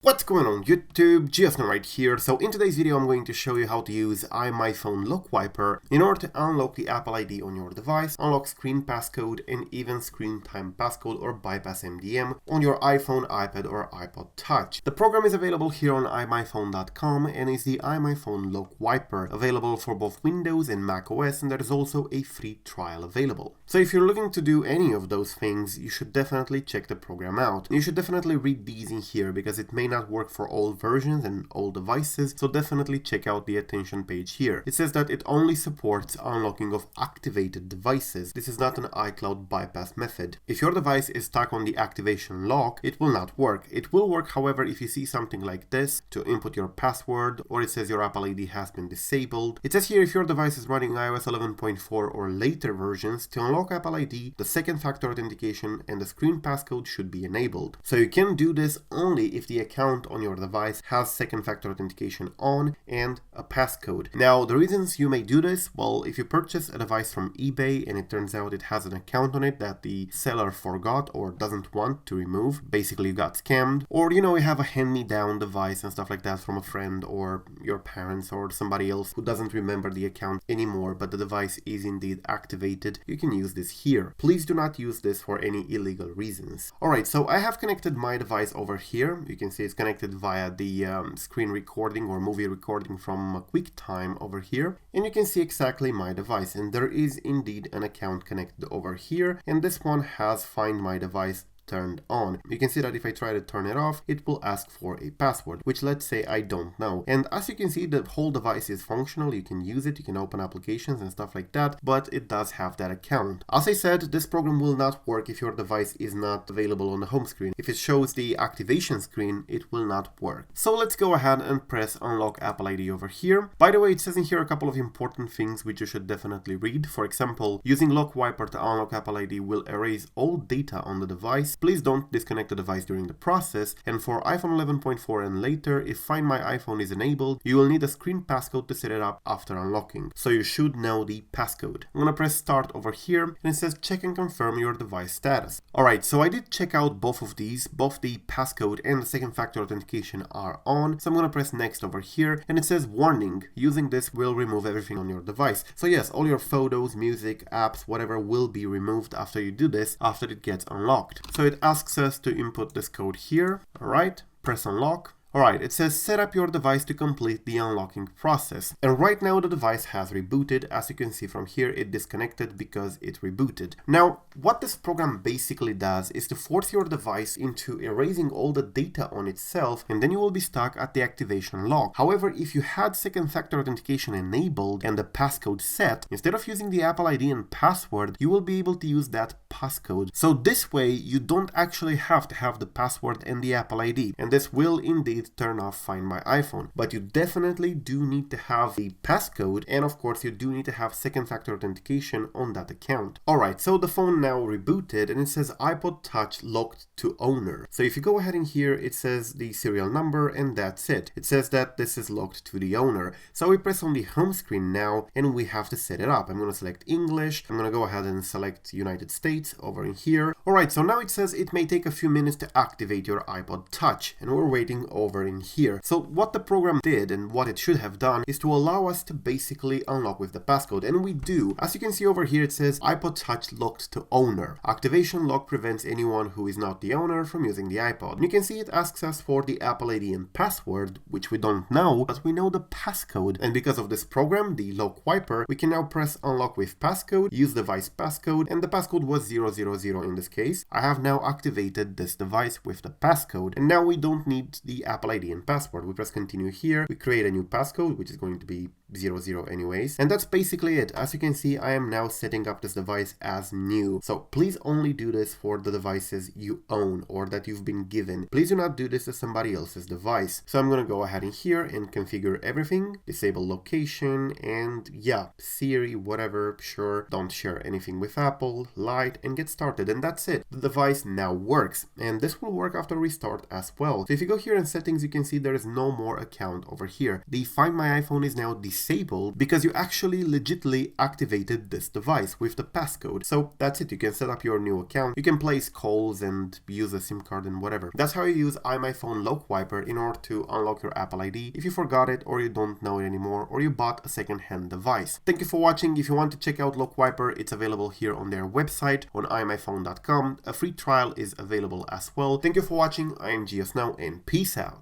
What's going on YouTube, Geosno right here. So in today's video I'm going to show you how to use iMyFone LockWiper in order to unlock the Apple ID on your device, unlock screen passcode and even screen time passcode or bypass MDM on your iPhone, iPad or iPod Touch. The program is available here on iMyFone.com and is the iMyFone LockWiper, available for both Windows and Mac OS, and there is also a free trial available. So if you're looking to do any of those things, you should definitely check the program out. You should definitely read these in here because it may not work for all versions and all devices, so definitely check out the attention page here. It says that it only supports unlocking of activated devices. This is not an iCloud bypass method. If your device is stuck on the activation lock, it will not work. It will work, however, if you see something like this to input your password, or it says your Apple ID has been disabled. It says here if your device is running iOS 11.4 or later versions, to unlock Apple ID, the second factor authentication and the screen passcode should be enabled. So you can do this only if the account on your device has second factor authentication on and a passcode. Now the reasons you may do this, well, if you purchase a device from eBay and it turns out it has an account on it that the seller forgot or doesn't want to remove, basically you got scammed, or you have a hand-me-down device and stuff like that from a friend or your parents or somebody else who doesn't remember the account anymore, but the device is indeed activated, you can use this here. Please do not use this for any illegal reasons. Alright, so I have connected my device over here. You can see it's connected via the screen recording or movie recording from QuickTime over here, and you can see exactly my device, and there is indeed an account connected over here, and this one has Find My Device turned on. You can see that if I try to turn it off, it will ask for a password, which let's say I don't know. And as you can see, the whole device is functional. You can use it, you can open applications and stuff like that, but it does have that account. As I said, this program will not work if your device is not available on the home screen. If it shows the activation screen, it will not work. So let's go ahead and press unlock Apple ID over here. By the way, it says in here a couple of important things which you should definitely read. For example, using LockWiper to unlock Apple ID will erase all data on the device. Please don't disconnect the device during the process, and for iPhone 11.4 and later, if FindMy is enabled, you will need a screen passcode to set it up after unlocking, so you should know the passcode. I'm gonna press start over here, and it says check and confirm your device status. Alright, so I did check out both of these, both the passcode and the second factor authentication are on, so I'm gonna press next over here, and it says warning, using this will remove everything on your device. So yes, all your photos, music, apps, whatever will be removed after you do this, after it gets unlocked. So it asks us to input this code here. Alright, press unlock. Alright, it says set up your device to complete the unlocking process. And right now the device has rebooted. As you can see from here, it disconnected because it rebooted. Now, what this program basically does is to force your device into erasing all the data on itself, and then you will be stuck at the activation lock. However, if you had second factor authentication enabled and the passcode set, instead of using the Apple ID and password, you will be able to use that passcode. So this way, you don't actually have to have the password and the Apple ID, and this will indeed turn off Find My iPhone. But you definitely do need to have the passcode, and of course you do need to have second factor authentication on that account. Alright, so the phone now rebooted and it says iPod Touch locked to owner. So if you go ahead in here, it says the serial number and that's it. It says that this is locked to the owner. So we press on the home screen now and we have to set it up. I'm going to select English. I'm going to go ahead and select United States over in here. Alright, so now it says it may take a few minutes to activate your iPod Touch, and we're waiting over in here. So what the program did and what it should have done is to allow us to basically unlock with the passcode, and we do. As you can see over here, it says iPod Touch locked to owner. Activation lock prevents anyone who is not the owner from using the iPod. And you can see it asks us for the Apple ID and password, which we don't know, but we know the passcode. And because of this program, the LockWiper, we can now press unlock with passcode, use device passcode, and the passcode was 000 in this case. I have now activated this device with the passcode, and now we don't need the Apple ID and password. We press continue here, we create a new passcode, which is going to be 00 anyways, and that's basically it. As you can see, I am now setting up this device as new. So please only do this for the devices you own or that you've been given. Please do not do this to somebody else's device. So I'm going to go ahead in here and configure everything, disable location, and yeah, Siri, whatever, sure, don't share anything with Apple, light, and get started, and that's it. The device now works, and this will work after restart as well. So if you go here in settings settings, you can see there is no more account over here. The Find My iPhone is now disabled because you actually legitimately activated this device with the passcode. So that's it. You can set up your new account. You can place calls and use a SIM card and whatever. That's how you use iMyFone LockWiper in order to unlock your Apple ID if you forgot it or you don't know it anymore or you bought a second-hand device. Thank you for watching. If you want to check out LockWiper, it's available here on their website on iMyFone.com. A free trial is available as well. Thank you for watching. I am GeoSnow and peace out.